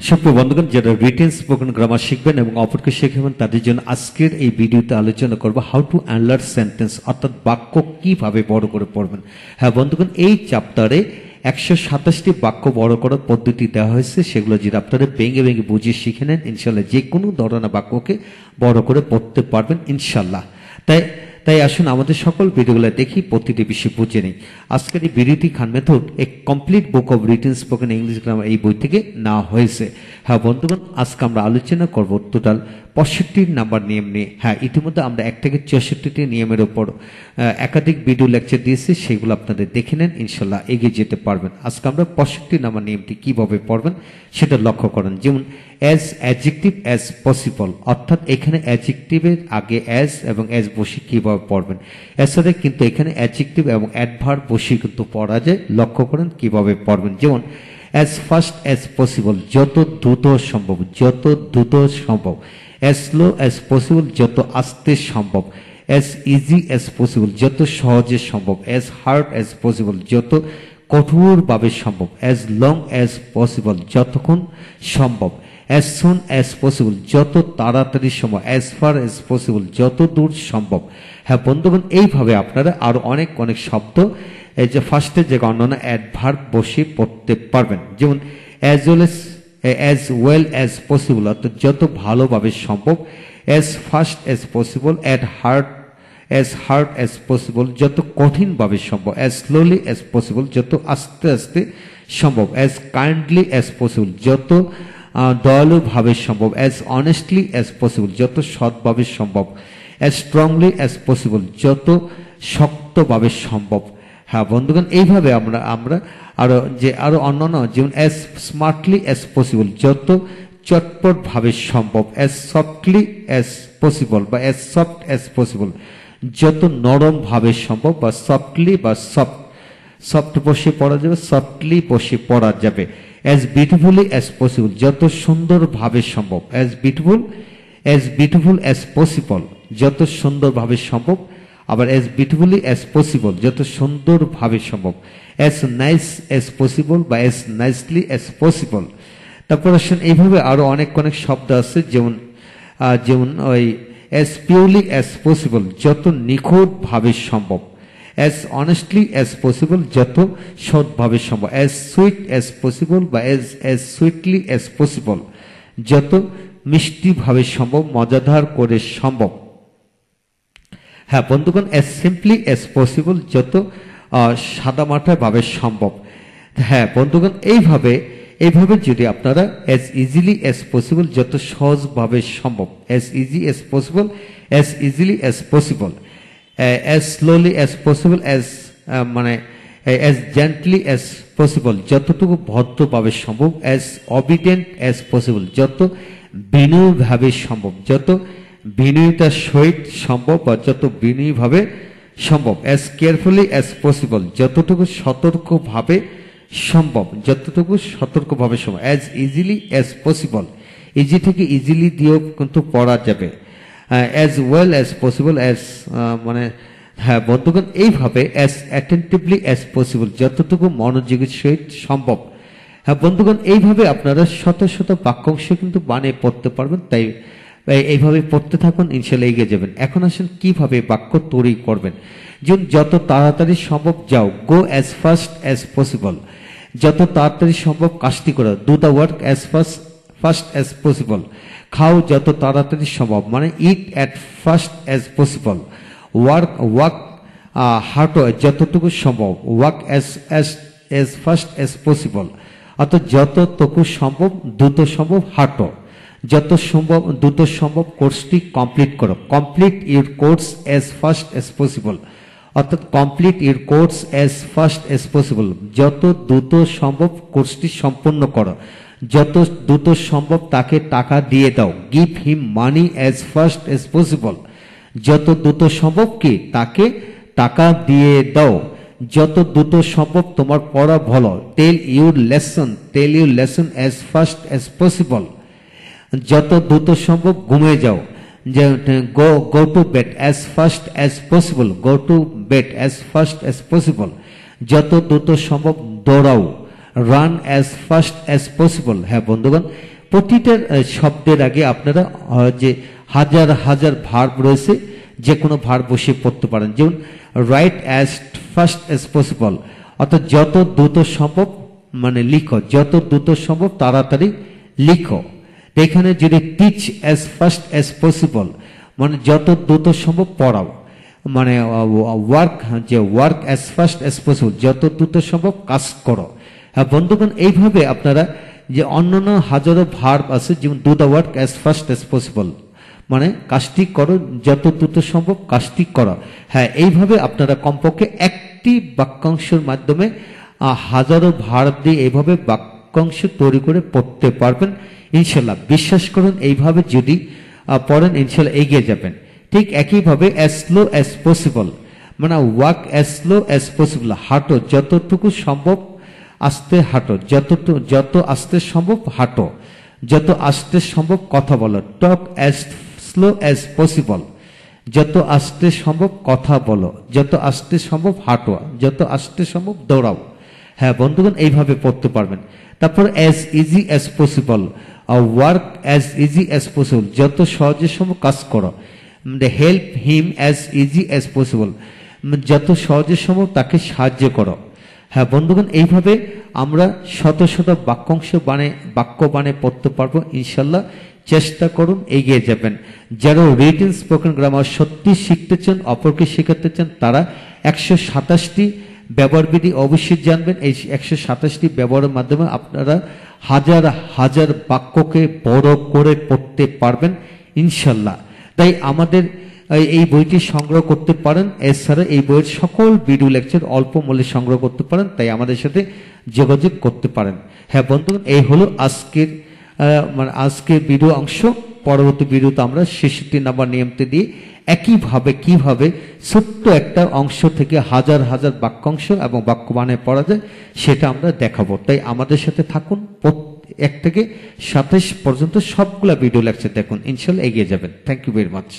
সুপ্রিয় বন্ধুগণ, যারা রিটেন স্পোকেন গ্রামার শিখবেন এবং অপরকে শেখাবেন তাদের জন্য আজকের এই ভিডিওতে আলোচনা করব হাউ টু এনলার্জ সেন্টেন্স, অর্থাৎ বাক্য কিভাবে বড় করে পড়বেন। হ্যাঁ বন্ধুগণ, এই চ্যাপ্টারে 127টি বাক্য বড় করার পদ্ধতি দেওয়া হয়েছে। সেগুলো যদি আপনারা ভেঙে ভেঙে বুঝিয়ে শিখে নেন, ইনশাল্লাহ যে কোনো ধরনের বাক্যকে বড় করে পড়তে পারবেন ইনশাল্লাহ। তাই আসুন আমাদের সকল ভিডিওগুলো দেখি, প্রতিটি বিষয় বুঝে নেই। আজকের এই ভিডিওটি Khan method a complete book of written spoken English grammar এই বই থেকে নেওয়া হয়েছে। হ্যাঁ বন্ধুগণ, আজকে আমরা আলোচনা করব টোটাল 65 নাম্বার নিয়ম নিয়ে। হ্যাঁ, ইতিমধ্যে আমরা 1 থেকে 64টি নিয়মের ওপর একাধিক ভিডিও লেকচার দিয়েছি, সেগুলো আপনাদের দেখে নেন, ইনশাল্লাহ এগিয়ে যেতে পারবেন। আজকে আমরা 65 নাম্বার নিয়মটি কিভাবে পড়বেন সেটা লক্ষ্য করেন। যেমন অ্যাজ অ্যাডজেক্টিভ অ্যাজ পসিবল, অর্থাৎ এখানে অ্যাডজেক্টিভের আগে অ্যাজ এবং অ্যাজ বসে কিভাবে পড়বেন। এছাড়া কিন্তু এখানে অ্যাডজেক্টিভ এবং অ্যাডভার্ব বসে কিন্তু পড়া যায়, লক্ষ্য করেন কিভাবে পড়বেন। যেমন অ্যাজ ফাস্ট অ্যাজ পসিবল, যত দ্রুত সম্ভব, যত দ্রুত সম্ভব। অ্যাজ স্লো অ্যাজ পসিবল, যত আস্তে সম্ভব। অ্যাজ ইজি অ্যাজ পসিবল, যত সহজে সম্ভব। অ্যাজ হার্ড অ্যাজ পসিবল, যত কঠোরভাবে সম্ভব। অ্যাজ লং অ্যাজ পসিবল, যতক্ষণ সম্ভব। অ্যাজ সুন অ্যাজ পসিবল, যত তাড়াতাড়ি সম্ভব। অ্যাজ ফার অ্যাজ পসিবল, যত দূর সম্ভব। হ্যাঁ বন্ধুগণ, এইভাবে আপনারা আরো অনেক অনেক শব্দ এই যে ফার্স্টের যে অন্যান্য অ্যাডভার্ব বসে পড়তে পারবেন। যেমন অ্যাজ ওয়েল অ্যাজ পসিবল, অর্থাৎ যত ভালোভাবে সম্ভব। As fast as possible, as hard as possible, যত কঠিনভাবে সম্ভব। অ্যাজ স্লোলি অ্যাজ পসিবল, যত আস্তে আস্তে সম্ভব। অ্যাজ কাইন্ডলি অ্যাজ পসিবল, যত দয়ালুভাবে সম্ভব। অ্যাজ অনেস্টলি অ্যাজ পসিবল, যত সৎভাবে সম্ভব। অ্যাজ স্ট্রংলি অ্যাজ পসিবল, যত শক্তভাবে সম্ভব। হ্যাঁ বন্ধুগণ, এইভাবে আমরা আরো অন্যান্য, যেমন অ্যাজ স্মার্টলি অ্যাজ পসিবল, যত চটপট ভাবে সম্ভব। অ্যাজ সফটলি অ্যাজ পসিবল বা অ্যাজ সফট অ্যাজ পসিবল, যত নরম ভাবে সম্ভব। বা সফটলি বা সফট বসে পড়া যাবে, সফটলি বসে পড়া যাবে। অ্যাজ বিউটিফুলি অ্যাজ পসিবল, যত সুন্দর ভাবে সম্ভব। অ্যাজ বিউটিফুল অ্যাজ পসিবল, যত সুন্দর ভাবে সম্ভব। আবার অ্যাজ বিউটিফুলি অ্যাজ পসিবল, যত সুন্দর ভাবে সম্ভব। অ্যাজ নাইস অ্যাজ পসিবল বা অ্যাজ নাইসলি অ্যাজ পসিবল। তারপর আসেন এইভাবে আরো অনেক অনেক শব্দ আছে, যেমন ওই অ্যাজ পিওরলি অ্যাজ পসিবল, যত নিখুঁত ভাবে সম্ভব। অ্যাজ অনেস্টলি অ্যাজ পসিবল, যত সৎভাবে সম্ভব। অ্যাজ সুইট অ্যাজ পসিবল বা অ্যাজ সুইটলি অ্যাজ পসিবল, যত মিষ্টি ভাবে সম্ভব, মজাদার করে সম্ভব। হ্যাঁ বন্ধুগণ, অ্যাজ সিম্পলি অ্যাজ পসিবল, যত সাদামাটা ভাবে সম্ভব। হ্যাঁ বন্ধুগণ, এইভাবে যদি আপনারা অ্যাজ ইজিলি অ্যাজ পসিবল, যত সহজভাবে সম্ভব। As easy as possible, as easily as possible. As slowly as possible, as gently as possible, যতটুকু ভদ্রভাবে সম্ভব। অ্যাজ অবিডেন্ট অ্যাজ পসিবল, যত বিনয়ীভাবে সম্ভব, যত বিনয়িতার সহিত সম্ভব বা যত বিনয়ীভাবে সম্ভব। অ্যাজ কেয়ারফুলি অ্যাজ পসিবল, যতটুকু সতর্কভাবে সম্ভব, যতটুকু সতর্কভাবে সম্ভব। As easily as possible, easy থেকে ইজিলি দিয়েও কিন্তু পড়া যাবে। অ্যাজ ওয়েল অ্যাজ পসিবল, হ্যাঁ বন্ধুগণ, এইভাবে অ্যাজ অ্যাটেন্টিভলি অ্যাজ পসিবল, যতটুকু মনোযোগের সহিত সম্ভব। হ্যাঁ বন্ধুগণ, এইভাবে আপনারা শত শত বাক্যাংশ কিন্তু বানিয়ে পড়তে পারবেন। তাই এইভাবে পড়তে থাকুন, ইনশাল্লাহ এগিয়ে যাবেন। এখন আসেন কিভাবে বাক্য তৈরি করবেন। যেমন যত তাড়াতাড়ি সম্ভব যাও, go as fast as possible, যত তাড়াতাড়ি সম্ভব কাজটি করো। Do the work as fast as possible, খাও যত তাড়াতাড়ি সম্ভব, eat at fast as possible. Walk হাঁটো যতটুকু সম্ভব। Walk as fast as possible, অর্থাৎ যতটুকু সম্ভব দ্রুত সম্ভব হাঁটো। যত সম্ভব দ্রুত সম্ভব কোর্সটি কমপ্লিট করো। Complete your course as fast as possible, অর্থাৎ complete your course as fast as possible, যত দ্রুত সম্ভব কোর্সটি সম্পন্ন করো। যত দ্রুত সম্ভব তাকে টাকা দিয়ে দাও। গিভ হিম মানি অ্যাজ ফাস্ট অ্যাজ পসিবল, যত দ্রুত সম্ভব কি তাকে টাকা দিয়ে দাও। যত দ্রুত সম্ভব তোমার পড়া ভালো। Tell your lesson as fast as possible, যত দ্রুত সম্ভব ঘুমিয়ে যাও। Go to bed as fast as possible, go to bed as fast as possible, যত দ্রুত সম্ভব দৌড়াও। Run as fast as possible. হ্যাঁ বন্ধুগণ, প্রতিটা শব্দের আগে আপনারা যে হাজার হাজার ভার্ব রয়েছে, যে কোনো ভার্ব বসিয়ে পড়তে পারেন। যেমন right as fast as possible, অর্থাৎ যত দ্রুত সম্ভব মানে লিখো, যত দ্রুত সম্ভব তাড়াতাড়ি লিখো। এখানে যদি teach as fast as possible মানে যত দ্রুত সম্ভব পড়াও, মানে work as fast as possible যত দ্রুত সম্ভব কাজ করো। হ্যাঁ বন্ধুগণ, এইভাবে আপনারা যে অন্যান্য হাজারো ভার্ব আছে, যেমন do the work as fast as possible মানে কাজটি করো, যত দ্রুত সম্ভব কাজটি করো। হ্যাঁ, এইভাবে আপনারা কমপক্ষে একটি বাক্যাংশের মাধ্যমে হাজারো ভার্ব দিয়ে এইভাবে বাক্যাংশ তৈরি করে পড়তে পারবেন ইনশাল্লাহ। বিশ্বাস করুন, এইভাবে যদি পড়েন ইনশাল্লাহ এগিয়ে যাবেন। ঠিক একইভাবে অ্যাজ স্লো অ্যাজ পসিবল মানে walk as slow as possible, হাঁটো যতটুকু সম্ভব আস্তে হাঁটো, যত আস্তে সম্ভব হাঁটো, যত আস্তে সম্ভব কথা বলো। টক অ্যাজ স্লো অ্যাজ পসিবল, যত আস্তে সম্ভব কথা বলো, যত আস্তে সম্ভব হাঁটো, যত আস্তে সম্ভব দৌড়াও। হ্যাঁ বন্ধুগণ, এইভাবে পড়তে পারবেন। তারপর as easy as possible, work as easy as possible, যত সহজে সম্ভব কাজ করো। Help him as easy as possible, যত সহজে সম্ভব তাকে সাহায্য করো। হ্যাঁ বন্ধুগণ, এইভাবে আমরা শত শত বাক্য বানে পড়তে পারবো ইনশাল্লাহ। চেষ্টা করুন, এগিয়ে যাবেন। যারা রিটেন স্পোকেন গ্রামার সত্যি শিখতে চান, অপরকে শেখাতে চান, তারা 127টি ব্যবহার বিধি অবশ্যই জানবেন। এই 127টি ব্যবহারের মাধ্যমে আপনারা হাজার হাজার বাক্যকে বড় করে পড়তে পারবেন ইনশাল্লাহ। তাই আমাদের এই বইটি সংগ্রহ করতে পারেন। এছাড়া এই বইয়ের সকল ভিডিও লেকচার অল্প মূল্যে সংগ্রহ করতে পারেন, তাই আমাদের সাথে যোগাযোগ করতে পারেন। হ্যাঁ বন্ধুগণ, এই হলো আজকের ভিডিও অংশ। পরবর্তী ভিডিওতে আমরা 66 নম্বর নিয়মটি দিয়ে একইভাবে কিভাবে ছোট্ট একটা অংশ থেকে হাজার হাজার বাক্যাংশ এবং বাক্য বানায় পড়া যায় সেটা আমরা দেখাবো। তাই আমাদের সাথে থাকুন, 1 থেকে 27 পর্যন্ত সবগুলা ভিডিও লেকচার দেখুন, ইনশাল্লাহ এগিয়ে যাবেন। Thank you very much.